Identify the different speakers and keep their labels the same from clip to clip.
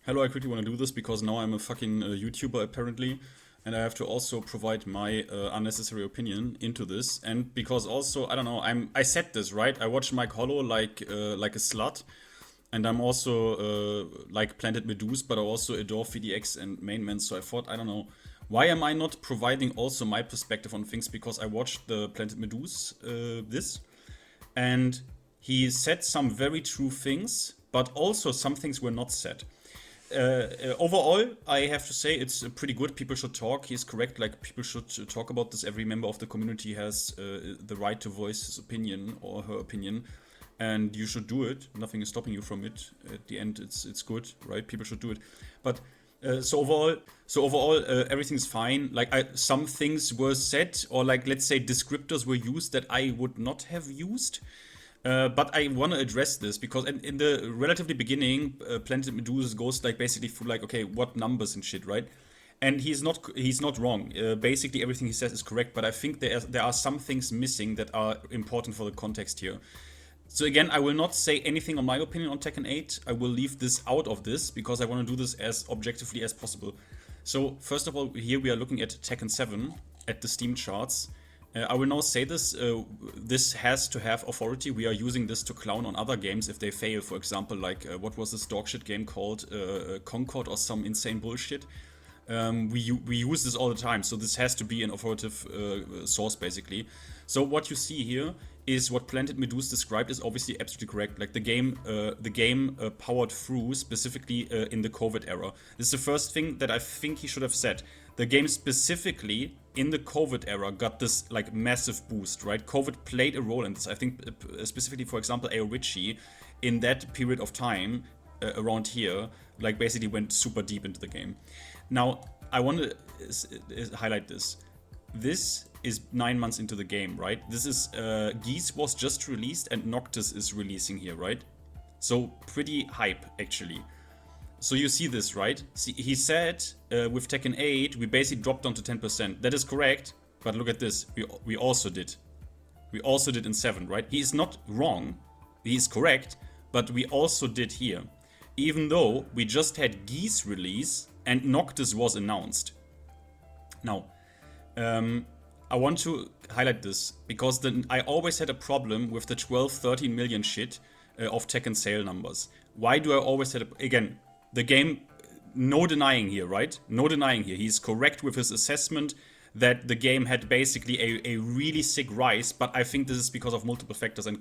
Speaker 1: Hello, I quickly want to do this because now I'm a fucking YouTuber apparently, and I have to also provide my unnecessary opinion into this. And because also I don't know, I said this right. I watch Mike Hollow like a slut, and I'm also like PlantedMedus, but I also adore VDX and Mainman. So I thought I don't know. Why am I not providing also my perspective on things? Because I watched the PlantedMedus this, and he said some very true things, but also some things were not said. Overall, I have to say it's pretty good. People should talk. He's correct. Like, people should talk about this. Every member of the community has the right to voice his opinion or her opinion, and you should do it. Nothing is stopping you from it. At the end, it's good, right? People should do it. But so overall, everything's fine. Like, some things were said, or like, let's say descriptors were used that I would not have used. But I want to address this because in the relatively beginning, PlantedMedus goes like basically through like, okay, what numbers and shit, right? And he's not wrong. Basically everything he says is correct, but I think there are some things missing that are important for the context here. So again, I will not say anything on my opinion on Tekken 8. I will leave this out of this because I want to do this as objectively as possible. So first of all, here we are looking at Tekken 7 at the Steam charts. I will now say this, this has to have authority. We are using this to clown on other games if they fail. For example, like, what was this dogshit game called? Concord or some insane bullshit. We use this all the time, so this has to be an authoritative source, basically. So what you see here is what PlantedMedus described is obviously absolutely correct. Like, the game powered through specifically in the COVID era. This is the first thing that I think he should have said. The game specifically in the COVID era got this like massive boost, right? COVID played a role in this. I think specifically, for example, Aorichi in that period of time around here, like basically went super deep into the game. Now, I want to highlight this. This is 9 months into the game, right? This is Geese was just released and Noctis is releasing here, right? So pretty hype actually. So you see this, right? See, he said with Tekken 8 we basically dropped down to 10%. That is correct, but look at this. We also did. We also did in 7, right? He is not wrong. He is correct, but we also did here. Even though we just had Geese release and Noctis was announced. Now, I want to highlight this because I always had a problem with the 12, 13 million shit of Tekken sale numbers. Why do I always had again, the game, no denying here, right? No denying here. He's correct with his assessment that the game had basically a really sick rise, but I think this is because of multiple factors, and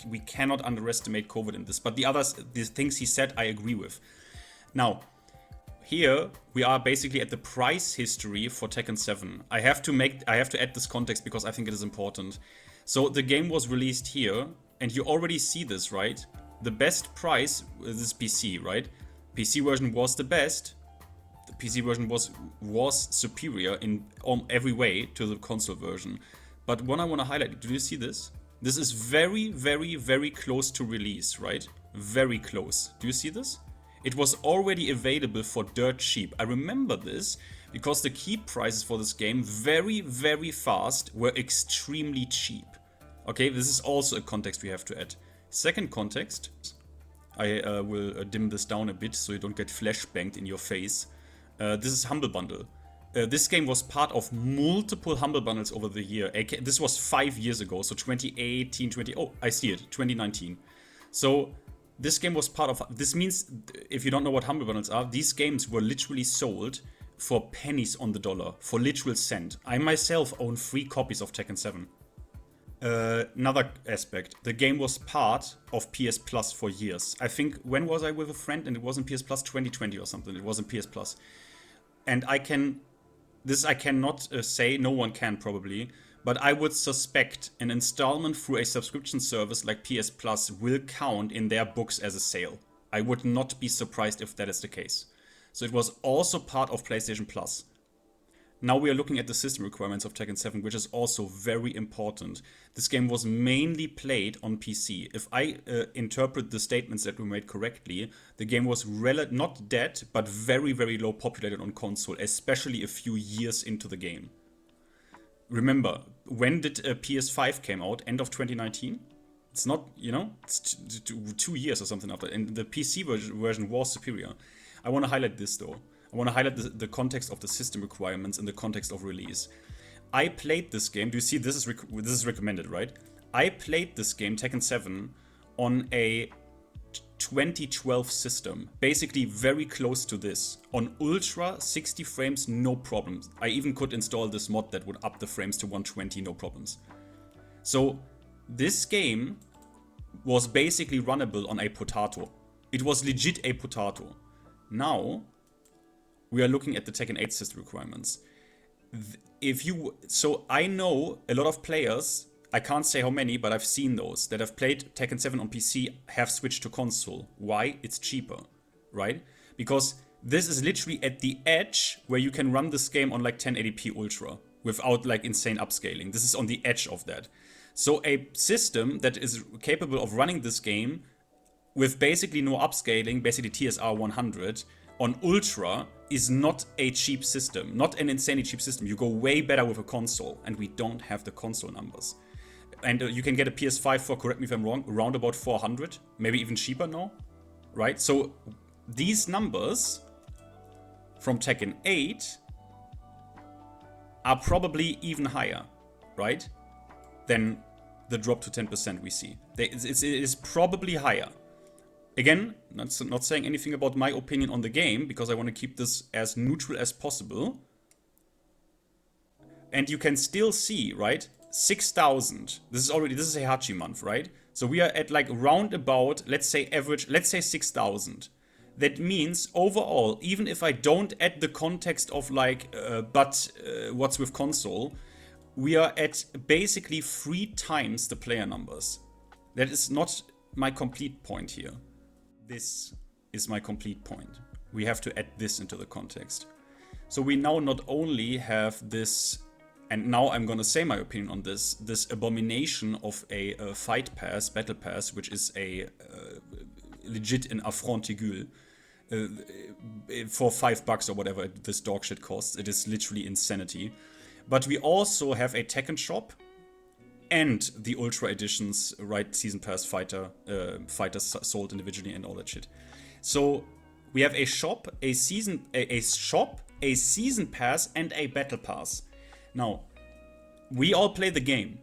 Speaker 1: we cannot underestimate COVID in this. But the things he said, I agree with. Now, here we are basically at the price history for Tekken 7. I have to add this context because I think it is important. So the game was released here, and you already see this, right? The best price is PC, right? PC version was the best. The PC version was superior in every way to the console version. But what I want to highlight, do you see this? This is very, very, very close to release, right? Very close. Do you see this? It was already available for dirt cheap. I remember this because the key prices for this game very, very fast were extremely cheap. Okay, this is also a context we have to add. Second context, I will dim this down a bit so you don't get flashbanged in your face. This is Humble Bundle. This game was part of multiple Humble Bundles over the year. This was 5 years ago, so 2018, oh, I see it, 2019. So this game was part of, this means, if you don't know what Humble Bundles are, these games were literally sold for pennies on the dollar, for literal cent. I myself own 3 copies of Tekken 7. Another aspect, the game was part of PS Plus for years. I think, when was I with a friend and it wasn't PS Plus? 2020 or something, it wasn't PS Plus. And I cannot say, no one can probably, but I would suspect an installment through a subscription service like PS Plus will count in their books as a sale. I would not be surprised if that is the case. So it was also part of PlayStation Plus. Now we are looking at the system requirements of Tekken 7, which is also very important. This game was mainly played on PC. If I interpret the statements that were made correctly, the game was not dead, but very, very low populated on console, especially a few years into the game. Remember, when did PS5 came out? End of 2019? It's not, you know, it's 2 years or something after. And the PC version was superior. I want to highlight this though. I want to highlight the context of the system requirements in the context of release. I played this game. Do you see this is recommended, right? I played this game, Tekken 7, on a 2012 system, basically very close to this. On ultra 60 frames, no problems. I even could install this mod that would up the frames to 120, no problems. So this game was basically runnable on a potato. It was legit a potato. Now we are looking at the Tekken 8 system requirements. So I know a lot of players, I can't say how many, but I've seen those that have played Tekken 7 on PC have switched to console. Why? It's cheaper, right? Because this is literally at the edge where you can run this game on like 1080p ultra without like insane upscaling. This is on the edge of that. So a system that is capable of running this game with basically no upscaling, basically TSR 100 on ultra, is not a cheap system, not an insanely cheap system. You go way better with a console, and we don't have the console numbers. And you can get a PS5 for, correct me if I'm wrong, around about 400, maybe even cheaper now, right? So these numbers from Tekken 8 are probably even higher, right, than the drop to 10% we see. It is probably higher. Again, not saying anything about my opinion on the game, because I want to keep this as neutral as possible. And you can still see, right, 6,000. This is a Heihachi month, right? So we are at like round about, let's say average, let's say 6,000. That means overall, even if I don't add the context of like, what's with console, we are at basically 3 times the player numbers. That is not my complete point here. This is my complete point. We have to add this into the context. So we now not only have this, and now I'm gonna say my opinion on this abomination of a fight pass, battle pass, which is a legit an affront aiguë for $5 or whatever this dog shit costs. It is literally insanity. But we also have a Tekken shop and the Ultra Editions, right? Season Pass fighters sold individually and all that shit. So we have a shop, a season pass, and a battle pass. Now, we all play the game.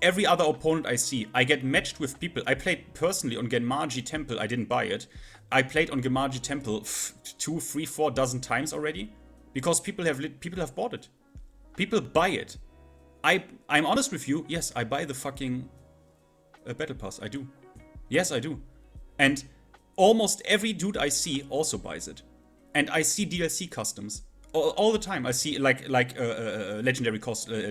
Speaker 1: Every other opponent I see, I get matched with people. I played personally on Genmaji Temple. I didn't buy it. I played on Genmaji Temple 2, 3, 4 dozen times already. Because people have bought it. People buy it. I'm honest with you. Yes, I buy the fucking battle pass. I do. Yes, I do. And almost every dude I see also buys it. And I see DLC customs all the time. I see like legendary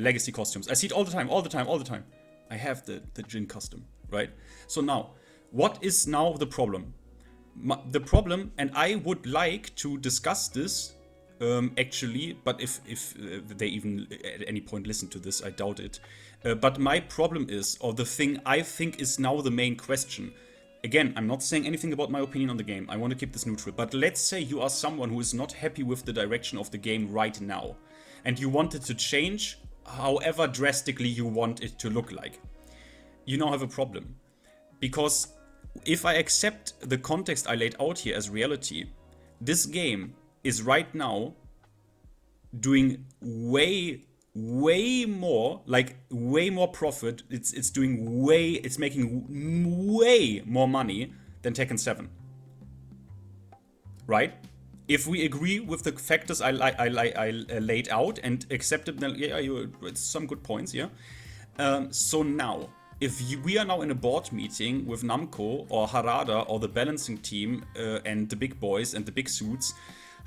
Speaker 1: legacy costumes. I see it all the time. I have the Jin custom, right? So now, what is now the problem? The problem, and I would like to discuss this. Actually, but if they even at any point listen to this, I doubt it. But my problem is, or the thing I think is now the main question. Again, I'm not saying anything about my opinion on the game. I want to keep this neutral. But let's say you are someone who is not happy with the direction of the game right now, and you want it to change however drastically you want it to look like. You now have a problem. Because if I accept the context I laid out here as reality, this game is right now doing way more, like way more profit. It's making way more money than Tekken 7. Right? If we agree with the factors I laid out and accept it, then yeah, it's some good points, yeah. So now, we are now in a board meeting with Namco or Harada or the balancing team and the big boys and the big suits,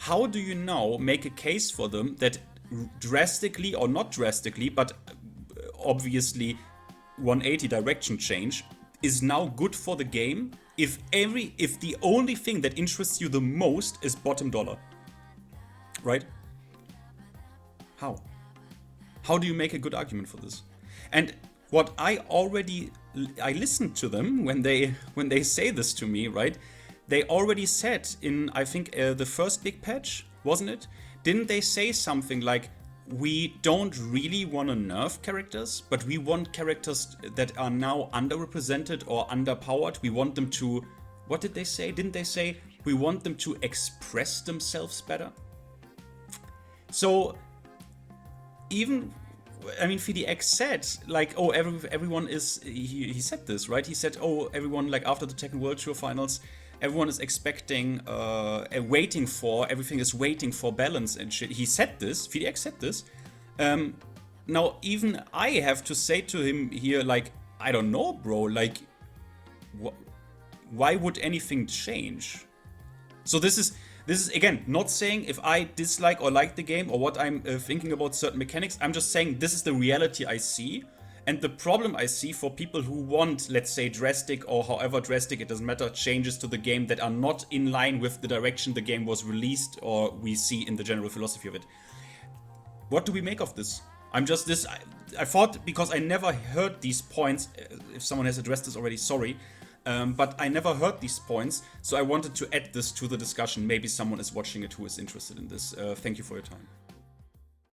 Speaker 1: how do you now make a case for them that drastically, or not drastically, but obviously 180 direction change is now good for the game if the only thing that interests you the most is bottom dollar? Right? How? How do you make a good argument for this? And what I listened to them when they say this to me, right? They already said in, I think, the first big patch, wasn't it? Didn't they say something like, we don't really want to nerf characters, but we want characters that are now underrepresented or underpowered. We want them to, what did they say? Didn't they say we want them to express themselves better? So even, I mean, FDX said, like, oh, everyone is, he said this, right? He said, oh, everyone, like, after the Tekken World Tour finals, everyone is expecting, waiting for, everything is waiting for balance and shit. He said this, FDX said this. Now, even I have to say to him here, like, I don't know, bro, like, why would anything change? So this is again not saying if I dislike or like the game or what I'm thinking about certain mechanics. I'm just saying this is the reality I see, and the problem I see for people who want, let's say, drastic or however drastic, it doesn't matter, changes to the game that are not in line with the direction the game was released or we see in the general philosophy of it. What do we make of this? I'm just this. I thought, because I never heard these points. If someone has addressed this already, sorry. But I never heard these points, so I wanted to add this to the discussion. Maybe someone is watching it who is interested in this. Thank you for your time.